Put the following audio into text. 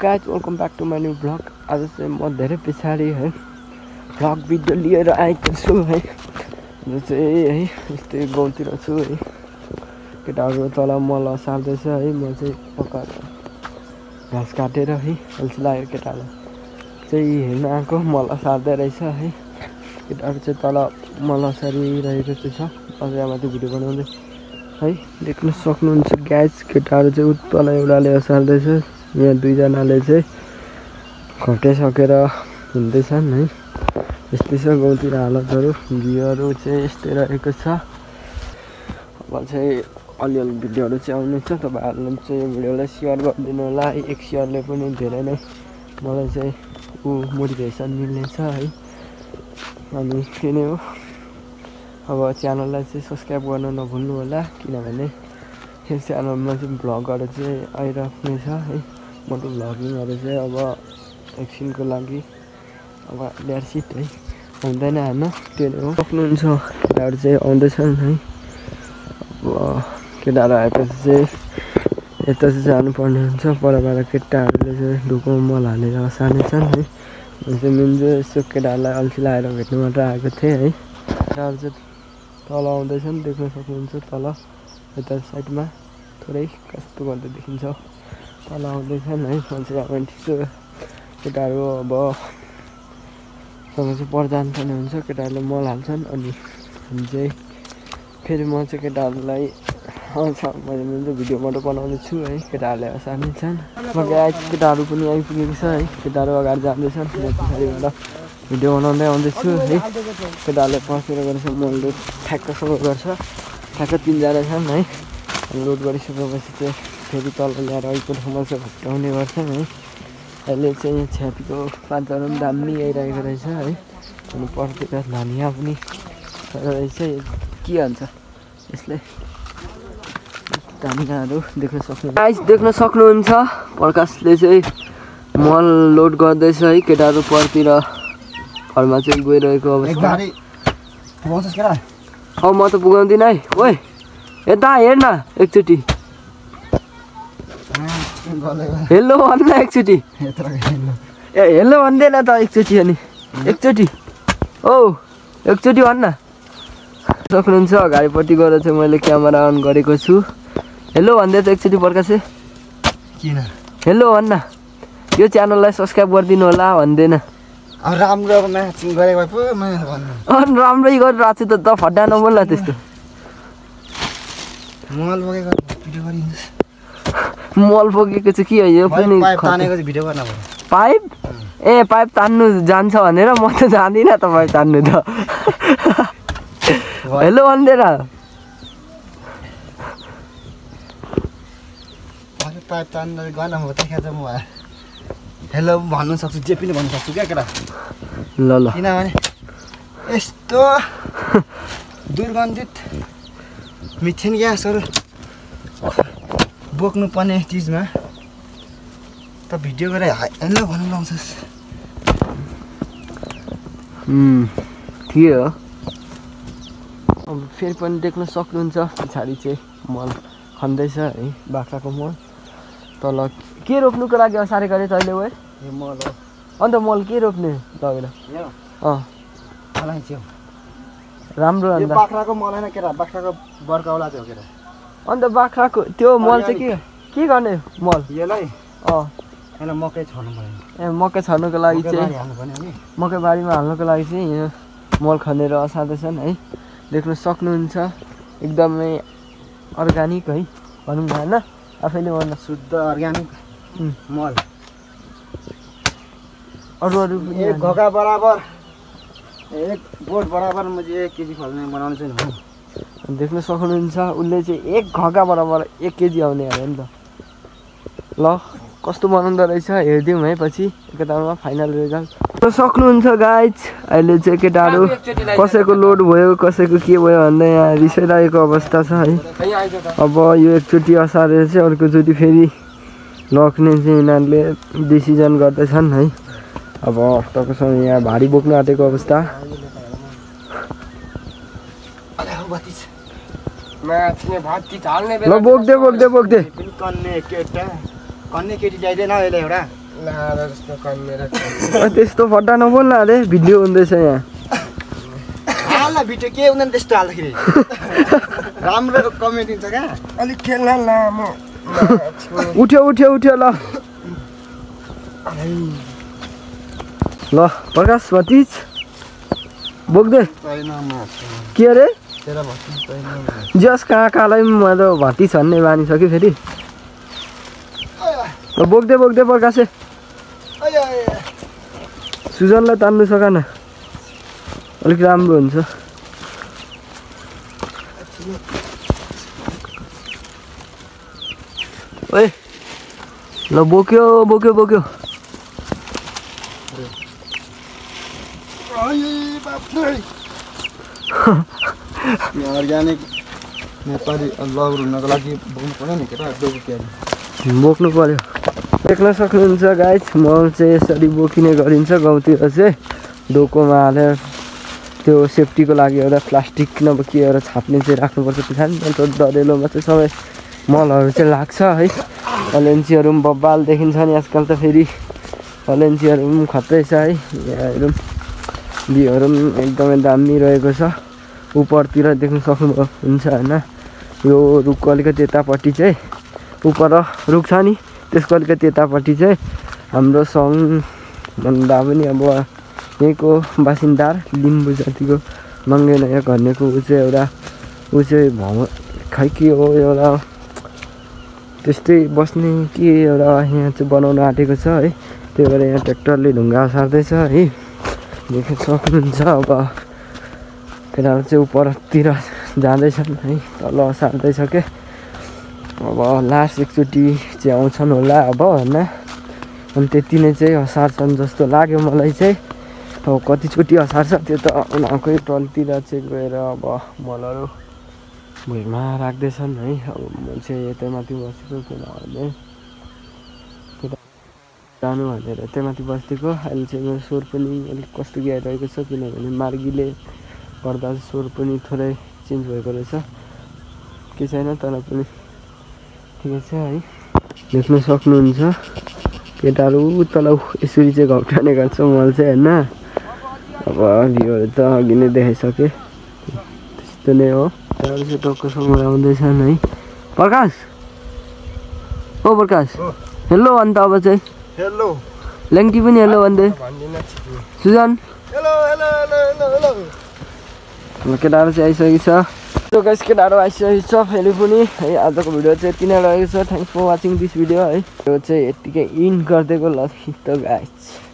Guys welcome back to my new vlog. आज चाहिँ म धेरै पछाडि है भ्लग भिडियो लिएर आएको छु है। जो चाहिँ है यस्तै गाउँतिर छु है। केटाहरू तल मल सार्दैछ है। म चाहिँ पक्का घाँस काटेर है अल्छी लाग्यो केटाहरूलाई चाहिँ हेर्न आएको मल सार्दै रहेछ है। केटाहरू चाहिँ तल मल सारिरहेको चाहिँ छ। अझै माथि भिडियो बनाउँदै है देख्न सक्नुहुन्छ गाइज। केटाहरू चाहिँ तल एउटाले सार्दैछ। यहाँ दुईजनाले चाहिँ खटिसकेर हिँड्दैछन् है। यस्तै छ गाउँतिर हालतहरू। भ्यूहरू चाहिँ यस्तै रहेको छ। अब चाहिँ अलिअलि भिडियोहरू चाहिँ आउनेछ। तपाईँहरूले चाहिँ यो भिडियोलाई सेयर गरिदिनु होला। एक सेयरले पनि धेरै नै मलाई चाहिँ मोटिभेसन मिल्नेछ है। अनि त्यो नै हो। अब च्यानललाई चाहिँ सब्सक्राइब गर्न नभुल्नु होला, किनभने यो च्यानलमा चाहिँ भ्लगहरू चाहिँ आइराख्नेछ है। मोटो भ्लगिङहरू चाहिँ अब एकछिनको लागि अब ल्याडसिट है आउँदैन होइन। त्यो नै हो। सक्नुहुन्छ केटाहरू चाहिँ आउँदैछन् है। अब केटाहरू आएपछि चाहिँ यता चाहिँ जानुपर्ने हुन्छ। परबाट केटाहरूले चाहिँ ढुकुमा मल हालेर सार्नेछन् है। म चाहिँ मिल्छु यसो केटाहरूलाई अल्छी लगाएर भेट्नु मात्र आएको थिएँ है। केटाहरू चाहिँ तल आउँदैछन् देख्न सक्नुहुन्छ। तल यता साइडमा थोरै कस्तो गर्दै देखिन्छ तल आउँदैछन् है। म चाहिँ अब ठिक छ। केटाहरू अब सँग चाहिँ पर जानुपर्ने हुन्छ। केटाहरूले मल हाल्छन् अनि हामी चाहिँ फेरि म चाहिँ केटाहरूलाई मैले मिल्दो भिडियो मात्रै बनाउँदैछु है। केटाहरूले सार्नेछन्। केटाहरू पनि आइपुगेको छ है। केटाहरू अगाडि जाँदैछन्। म पछाडिबाट भिडियो बनाउँदै आउँदैछु है। केटाहरूले पर्खेर गरेछ मल ठ्याक्कसँग गर्छ। ठ्याक्क तिनजना छन् है। लोड गरिसकेपछि चाहिँ फेरि तल ल्याएर अर्को ठाउँमा चाहिँ भुटाउने गर्छन् है। अहिले चाहिँ छ्यापीको पातहरू पनि दामी आइरहेको रहेछ है। अनि पर्तिर धनियाँ पनि रहेछ। के भन्छ यसले धनियाँहरू देख्न सक्नुहुन्छ। गाइस देख्न सक्नुहुन्छ प्रकाशले चाहिँ मल लोड गर्दैछ है। केटाहरू परतिर घरमा चाहिँ गइरहेको अवस्था। अब म त पुगाउँदिनँ है। ओइ यता हेर न एकचोटि। हेलो भन्न एकचोटि। ए हेलो भन्दैन त एकचोटि। अनि एकचोटि ओ एकचोटि भन्न सक्नुहुन्छ। अगाडिपट्टि गएर चाहिँ मैले क्यामेरा अन गरेको छु। हेलो भन्दै त एकचोटि प्रकाशे किन हेलो भन्न। यो च्यानललाई सब्सक्राइब गरिदिनु होला भन्दैन। राम्रो म्याचिङ गरेको पो मैले भन्नु। अनि राम्रै गरिरहेको छु त फड्डा नबोल्ला त्यस्तो। मल बोकेको भिडियो गरिदिनुहोस्। मल बोकेको चाहिँ के हो यो पनि तानेको चाहिँ भिडियो गर्न पर्यो। पाइप ए पाइप तान्नु जान्छ भनेर म त जान्दिनँ त पाइप तान्नु त। हेलो भन्दैन। पाइप तान्नु गर्न म देखाएको छ। म हेलो भन्नु सक्छु, जे पनि भन्नु सक्छु क्या केटा। ल ल किनभने यस्तो दुर्गन्धित मिथेन ग्यासहरू बोक्नुपर्ने चिजमा त भिडियो गरेर हेलो भन्नु लाउँछस्। के हो। अब फेरि पनि देख्न सक्नुहुन्छ पछाडि चाहिँ मल खन्दैछ है। बाख्राको मल तल के रोप्नुको लागि साह्रै गरे तैँले वे मल हो। अन्त मल के रोप्ने लगेर राम्रो। अन्त बाख्राको मल होइन केटा, बाख्राको बर्काउला चाहिँ हो केटा। अन्त बाख्राको त्यो मल चाहिँ के गर्ने मल यसलाई यसलाई मकै छर्नु पर्यो। ए मकै छर्नुको लागि चाहिँ मकै बारीमा हाल्नुको लागि चाहिँ यहाँ मल खनेर सार्दैछन् है। देख्न सक्नुहुन्छ एकदमै अर्ग्यानिक है भनौँ न होइन। आफैले भन्न शुद्ध अर्ग्यानिक मल। अरू पनि एक घोगा बराबर एक बोट बराबर म चाहिँ 1 केजी फल्ने बनाउने चाहिँ देख्न सक्नुहुन्छ। उसले चाहिँ 1 घगा बराबर 1 केजी आउने अरे नि त। ल कस्तो बनाउँदो रहेछ हेरिदिउँ है पछि एकतालमा फाइनल रिजल्ट। सक्नुहुन्छ गाइज अहिले चाहिँ केटाहरू कसैको लोड भयो कसैको के भयो भन्दै यहाँ रिसाइरहेको अवस्था छ है। अब यो एकचोटि असारेर चाहिँ अर्कोचोटि फेरि लग्ने चाहिँ यिनीहरूले डिसिजन गर्दैछन् है। अब तपाईँसँग यहाँ भारी बोक्न आँटेको अवस्था। ल बोक्दै बोक्दै बोक्दै कन्ने केटी ल्याइदिएन अहिले एउटा त्यस्तो फट्टा नबोल्न अरे भिडियो हुँदैछ यहाँ हाल्ला भिडियो के हुँदैन त्यस्तो हाल्दाखेरि राम्रो कमेन्ट दिन्छ क्या अलिक खेल्न लामो उठ्यो उठ्यो उठ्यो ल ल प्रकाश भतिज बोक्दै के अरे जस कहाँ कहाँलाई म त भतिज भन्ने बानिसक्यो फेरि बोक्दै बोक्दै प्रकाशे सुजनलाई तान्नु सका न अलिक राम्रो हुन्छ ओए ल बोक्यो बोक्यो बोक्यो अर्ग्यानिक नेपाली लग हुनको लागि बोक्नु पर्यो नि केटा बोक्नु पर्यो देख्न सक्नुहुन्छ गाइस मल चाहिँ यसरी बोकिने गरिन्छ गाउँतिर चाहिँ डोकोमा हालेर त्यो सेफ्टीको लागि एउटा प्लास्टिक नभए के एउटा छाप्ने चाहिँ राख्नुपर्छ पछाडि अन्त डढेलोमा चाहिँ सबै मलहरू चाहिँ लाग्छ है अलैँचीहरू पनि बब्बाल देखिन्छ नि आजकल त फेरि अलैँचीहरू पनि खत्रै छ है यहाँहरू बिउहरू पनि एकदमै दामी रहेको छ उपरतिर देख्न सक्नुहुन्छ होइन यो रुखको अलिकति यतापट्टि चाहिँ उपर रुख छ नि त्यसको अलिकति यतापट्टि चाहिँ हाम्रो सङ भन्दा पनि अब यहीँको बासिन्दा लिम्बू जातिको मङ्गे नयाँ घर्नेको ऊ चाहिँ एउटा ऊ चाहिँ खै के हो एउटा त्यस्तै बस्ने के एउटा यहाँ चाहिँ बनाउन आँटेको छ है त्यही भएर यहाँ ट्र्याक्टरले ढुङ्गा सार्दैछ है देख्न सक्नुहुन्छ अब केटाहरू चाहिँ उपरतिर जाँदैछन् है तल सार्दैछ के अब लास्ट एकचोटि चाहिँ आउँछन् होला अब होइन अनि त्यति नै चाहिँ हसार्छन् जस्तो लाग्यो मलाई चाहिँ अब कतिचोटि हसार्छ त्यो त उनीहरूकै टलतिर चाहिँ गएर अब मलहरू भुइँमा राख्दैछन् है अब म चाहिँ यतै माथि बसेको किनभने जानु भनेर यतै माथि बसिदिएको अहिले चाहिँ मेरो स्वर पनि अलिक कस्तो गइरहेको छ किनभने मार्गीले गर्दा स्वर पनि थोरै चेन्ज भएको रहेछ के छैन तर पनि ठिकै छ है देख्न सक्नुहुन्छ केटाहरू तल यसरी चाहिँ घप्टाउने गर्छ मल चाहिँ होइन अब भ्यूहरू त अघि नै देखाइसकेँ त्यस्तो नै हो केटाहरू चाहिँ टक्कसँग आउँदैछन् है प्रकाश ओ प्रकाश हेलो अन्त अब चाहिँ हेलो ल्याङ्की पनि हेलो भन्दै Sujan hello hello hello hello केटाहरू चाहिँ आइसकेको छ सो गाइस केटाहरू आइसकेको छ फेरि पनि है आजको भिडियो चाहिँ यति नै रहेको छ thanks for watching this video है यो चाहिँ यत्तिकै इन्ड गरिदिएको ल त गाइस